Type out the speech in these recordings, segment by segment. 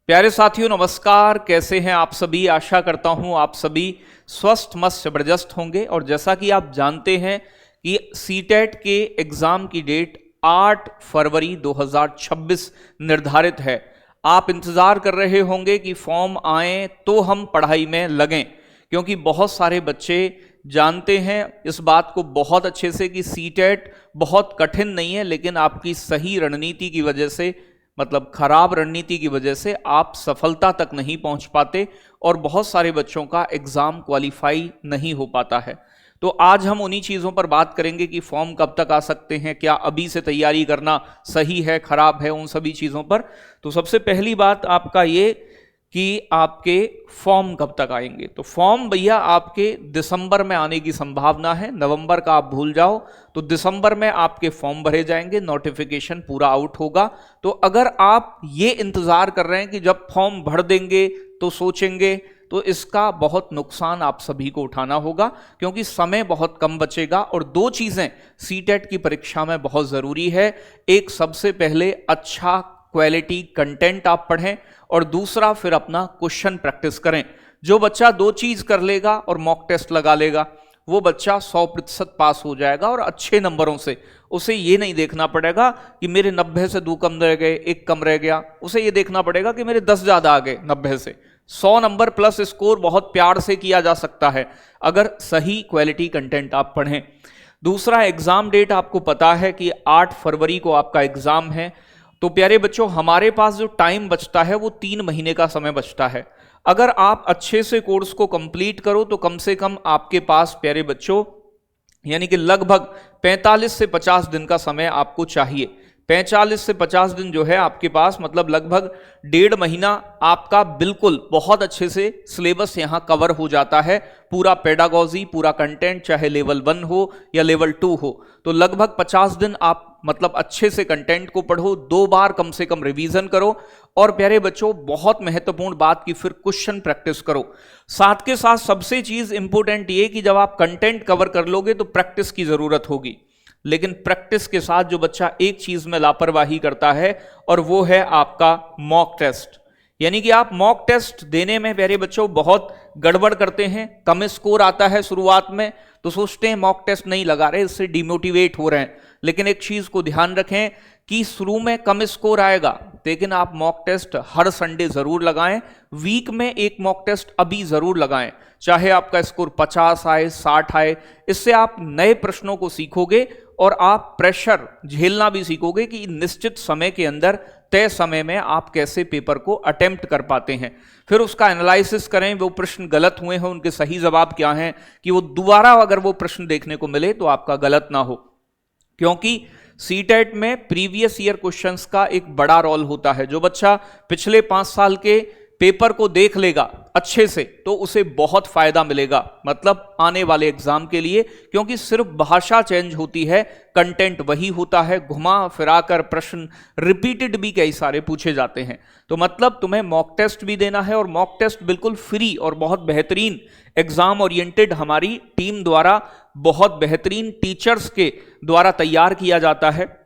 प्यारे साथियों नमस्कार, कैसे हैं आप सभी। आशा करता हूं आप सभी स्वस्थ मस्त जबरदस्त होंगे। और जैसा कि आप जानते हैं कि सीटेट के एग्जाम की डेट 8 फरवरी 2026 निर्धारित है। आप इंतजार कर रहे होंगे कि फॉर्म आए तो हम पढ़ाई में लगें, क्योंकि बहुत सारे बच्चे जानते हैं इस बात को बहुत अच्छे से कि सीटेट बहुत कठिन नहीं है, लेकिन आपकी सही रणनीति की वजह से, मतलब खराब रणनीति की वजह से आप सफलता तक नहीं पहुंच पाते और बहुत सारे बच्चों का एग्जाम क्वालिफाई नहीं हो पाता है। तो आज हम उन्हीं चीजों पर बात करेंगे कि फॉर्म कब तक आ सकते हैं, क्या अभी से तैयारी करना सही है खराब है, उन सभी चीजों पर। तो सबसे पहली बात आपका ये कि आपके फॉर्म कब तक आएंगे। तो फॉर्म भैया आपके दिसंबर में आने की संभावना है। नवंबर का आप भूल जाओ, तो दिसंबर में आपके फॉर्म भरे जाएंगे, नोटिफिकेशन पूरा आउट होगा। तो अगर आप ये इंतजार कर रहे हैं कि जब फॉर्म भर देंगे तो सोचेंगे, तो इसका बहुत नुकसान आप सभी को उठाना होगा, क्योंकि समय बहुत कम बचेगा। और दो चीजें सीटेट की परीक्षा में बहुत जरूरी है। एक, सबसे पहले अच्छा क्वालिटी कंटेंट आप पढ़ें, और दूसरा फिर अपना क्वेश्चन प्रैक्टिस करें। जो बच्चा दो चीज कर लेगा और मॉक टेस्ट लगा लेगा, वो बच्चा 100% पास हो जाएगा और अच्छे नंबरों से। उसे ये नहीं देखना पड़ेगा कि मेरे 90 से 2 कम रह गए, 1 कम रह गया। उसे ये देखना पड़ेगा कि मेरे 10 ज्यादा आ गए 90 से। 100 नंबर प्लस स्कोर बहुत प्यार से किया जा सकता है अगर सही क्वालिटी कंटेंट आप पढ़ें। दूसरा, एग्जाम डेट आपको पता है कि 8 फरवरी को आपका एग्जाम है। तो प्यारे बच्चों, हमारे पास जो टाइम बचता है वो 3 महीने का समय बचता है। अगर आप अच्छे से कोर्स को कंप्लीट करो तो कम से कम आपके पास प्यारे बच्चों यानी कि लगभग 45 से 50 दिन का समय आपको चाहिए। 45 से 50 दिन जो है आपके पास, मतलब लगभग 1.5 महीना आपका बिल्कुल बहुत अच्छे से सिलेबस यहां कवर हो जाता है। पूरा पेडागॉजी, पूरा कंटेंट, चाहे लेवल 1 हो या लेवल 2 हो, तो लगभग 50 दिन आप मतलब अच्छे से कंटेंट को पढ़ो, 2 बार कम से कम रिवीजन करो। और प्यारे बच्चों, बहुत महत्वपूर्ण बात की फिर क्वेश्चन प्रैक्टिस करो। साथ के साथ सबसे चीज इंपॉर्टेंट ये कि जब आप कंटेंट कवर कर लोगे तो प्रैक्टिस की जरूरत होगी। लेकिन प्रैक्टिस के साथ जो बच्चा एक चीज में लापरवाही करता है, और वो है आपका मॉक टेस्ट। यानी कि आप मॉक टेस्ट देने में प्यारे बच्चों बहुत गड़बड़ करते हैं। कम स्कोर आता है शुरुआत में तो सोचते हैं मॉक टेस्ट नहीं लगा रहे, इससे डिमोटिवेट हो रहे हैं। लेकिन एक चीज को ध्यान रखें कि शुरू में कम स्कोर आएगा, लेकिन आप मॉक टेस्ट हर संडे जरूर लगाएं। वीक में एक मॉक टेस्ट अभी जरूर लगाएं, चाहे आपका स्कोर 50 आए, 60 आए। इससे आप नए प्रश्नों को सीखोगे और आप प्रेशर झेलना भी सीखोगे कि निश्चित समय के अंदर, तय समय में आप कैसे पेपर को अटेम्प्ट कर पाते हैं। फिर उसका एनालिसिस करें, वो प्रश्न गलत हुए हैं उनके सही जवाब क्या हैं, कि वो दोबारा अगर वो प्रश्न देखने को मिले तो आपका गलत ना हो। क्योंकि सीटेट में प्रीवियस ईयर क्वेश्चंस का एक बड़ा रोल होता है। जो बच्चा पिछले 5 साल के पेपर को देख लेगा अच्छे से, तो उसे बहुत फायदा मिलेगा, मतलब आने वाले एग्जाम के लिए। क्योंकि सिर्फ भाषा चेंज होती है, कंटेंट वही होता है। घुमा फिराकर प्रश्न रिपीटेड भी कई सारे पूछे जाते हैं। तो मतलब तुम्हें मॉक टेस्ट भी देना है, और मॉक टेस्ट बिल्कुल फ्री और बहुत बेहतरीन एग्जाम ओरिएंटेड हमारी टीम द्वारा, बहुत बेहतरीन टीचर्स के द्वारा तैयार किया जाता है।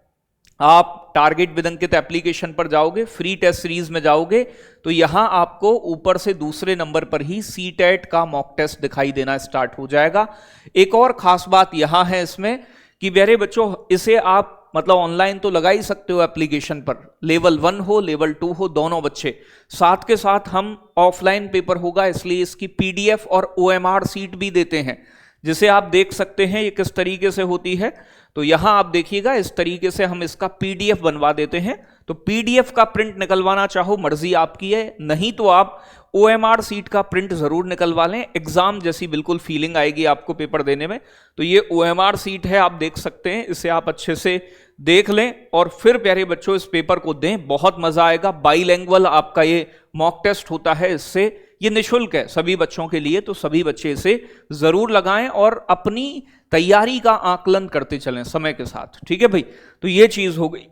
आप टारगेट विद अंकित एप्लीकेशन पर जाओगे, फ्री टेस्ट सीरीज में जाओगे, तो यहां आपको ऊपर से दूसरे नंबर पर ही सीटेट का मॉक टेस्ट दिखाई देना स्टार्ट हो जाएगा। एक और खास बात यहां है इसमें कि प्यारे बच्चों, इसे आप मतलब ऑनलाइन तो लगा ही सकते हो एप्लीकेशन पर, लेवल 1 हो लेवल 2 हो, दोनों बच्चे। साथ के साथ हम ऑफलाइन पेपर होगा, इसलिए इसकी पीडीएफ और ओएमआर सीट भी देते हैं, जिसे आप देख सकते हैं ये किस तरीके से होती है। तो यहां आप देखिएगा, इस तरीके से हम इसका पीडीएफ बनवा देते हैं। तो पीडीएफ का प्रिंट निकलवाना चाहो मर्जी आपकी है, नहीं तो आप ओएमआर सीट का प्रिंट जरूर निकलवा लें। एग्जाम जैसी बिल्कुल फीलिंग आएगी आपको पेपर देने में। तो ये ओएमआर सीट है, आप देख सकते हैं, इसे आप अच्छे से देख लें और फिर प्यारे बच्चों इस पेपर को दें, बहुत मजा आएगा। बाइलैंग्वेज आपका ये मॉक टेस्ट होता है, इससे ये निःशुल्क है सभी बच्चों के लिए, तो सभी बच्चे इसे जरूर लगाएं और अपनी तैयारी का आकलन करते चलें समय के साथ। ठीक है भाई, तो ये चीज हो गई।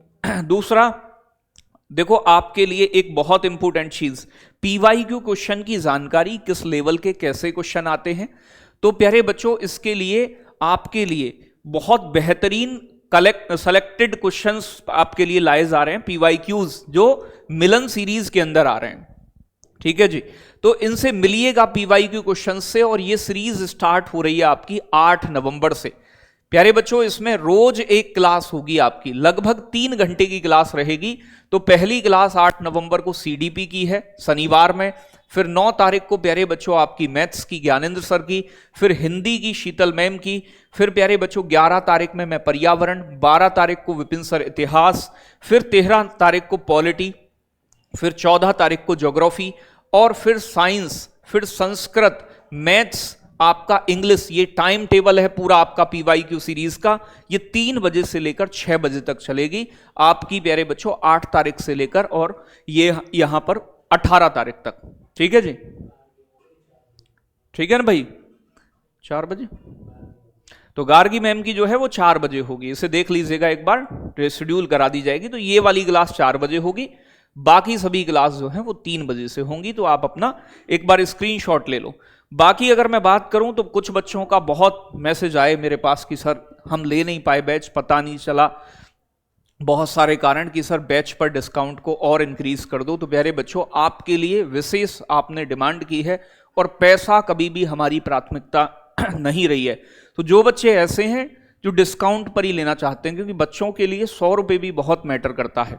दूसरा देखो, आपके लिए एक बहुत इंपॉर्टेंट चीज, पीवाईक्यू क्वेश्चन की जानकारी, किस लेवल के कैसे क्वेश्चन आते हैं। तो प्यारे बच्चों, इसके लिए आपके लिए बहुत बेहतरीन सेलेक्टेड क्वेश्चंस आपके लिए लाए जा रहे हैं, पीवाईक्यूज जो मिलन सीरीज के अंदर आ रहे हैं। ठीक है जी। तो इनसे मिलिएगा पीवाईक्यू क्वेश्चन से, और ये सीरीज स्टार्ट हो रही है आपकी 8 नवंबर से। प्यारे बच्चों, इसमें रोज एक क्लास होगी आपकी, लगभग 3 घंटे की क्लास रहेगी। तो पहली क्लास 8 नवंबर को सीडीपी की है शनिवार में, फिर 9 तारीख को प्यारे बच्चों आपकी मैथ्स की ज्ञानेंद्र सर की, फिर हिंदी की शीतल मैम की, फिर प्यारे बच्चों 11 तारीख में मैं पर्यावरण, 12 तारीख को विपिन सर इतिहास, फिर 13 तारीख को पॉलिटी, फिर 14 तारीख को ज्योग्राफी, और फिर साइंस, फिर संस्कृत, मैथ्स, आपका इंग्लिश। ये टाइम टेबल है पूरा आपका पीवाईक्यू सीरीज का। ये 3 बजे से लेकर 6 बजे तक चलेगी आपकी प्यारे बच्चों, 8 तारीख से लेकर और ये यहां पर 18 तारीख तक। ठीक है जी, ठीक है ना भाई, 4 बजे। तो गार्गी मैम की जो है वो 4 बजे होगी, इसे देख लीजिएगा एक बार, शेड्यूल करा दी जाएगी। तो ये वाली क्लास 4 बजे होगी, बाकी सभी क्लास जो है वो 3 बजे से होंगी। तो आप अपना एक बार स्क्रीनशॉट ले लो। बाकी अगर मैं बात करूं तो कुछ बच्चों का बहुत मैसेज आए मेरे पास कि सर हम ले नहीं पाए बैच, पता नहीं चला, बहुत सारे कारण कि सर बैच पर डिस्काउंट को और इंक्रीज कर दो। तो प्यारे बच्चों, आपके लिए विशेष आपने डिमांड की है, और पैसा कभी भी हमारी प्राथमिकता नहीं रही है। तो जो बच्चे ऐसे हैं जो डिस्काउंट पर ही लेना चाहते हैं, क्योंकि बच्चों के लिए 100 रुपये भी बहुत मैटर करता है,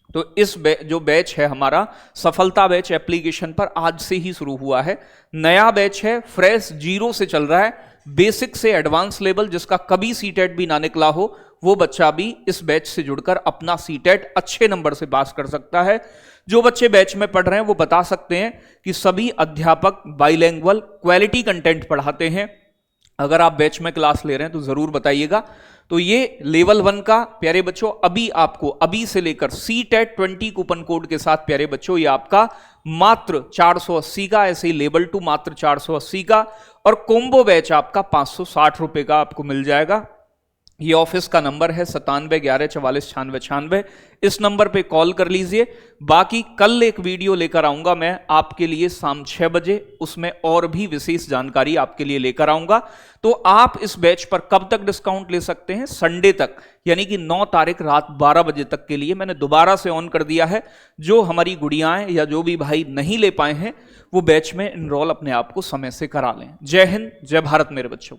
तो इस जो बैच है हमारा सफलता बैच एप्लीकेशन पर आज से ही शुरू हुआ है। नया बैच है, फ्रेश 0 से चल रहा है, बेसिक से एडवांस लेवल। जिसका कभी सीटेट भी ना निकला हो वो बच्चा भी इस बैच से जुड़कर अपना सीटेट अच्छे नंबर से पास कर सकता है। जो बच्चे बैच में पढ़ रहे हैं वो बता सकते हैं कि सभी अध्यापक बाइलैंग्वेल क्वालिटी कंटेंट पढ़ाते हैं। अगर आप बैच में क्लास ले रहे हैं तो जरूर बताइएगा। तो ये लेवल 1 का प्यारे बच्चों अभी आपको, अभी से लेकर सीटेट 20 कूपन कोड के साथ प्यारे बच्चों ये आपका मात्र 480 का, ऐसे ही लेवल 2 मात्र 480 का, और कोम्बो बैच आपका 560 रुपए का आपको मिल जाएगा। ये ऑफिस का नंबर है 9711449696, इस नंबर पे कॉल कर लीजिए। बाकी कल एक वीडियो लेकर आऊंगा मैं आपके लिए शाम 6 बजे, उसमें और भी विशेष जानकारी आपके लिए लेकर आऊंगा। तो आप इस बैच पर कब तक डिस्काउंट ले सकते हैं? संडे तक, यानी कि 9 तारीख रात 12 बजे तक के लिए मैंने दोबारा से ऑन कर दिया है। जो हमारी गुड़ियाएं या जो भी भाई नहीं ले पाए हैं वो बैच में इनरोल अपने आप को समय से करा लें। जय हिंद, जय भारत मेरे बच्चों।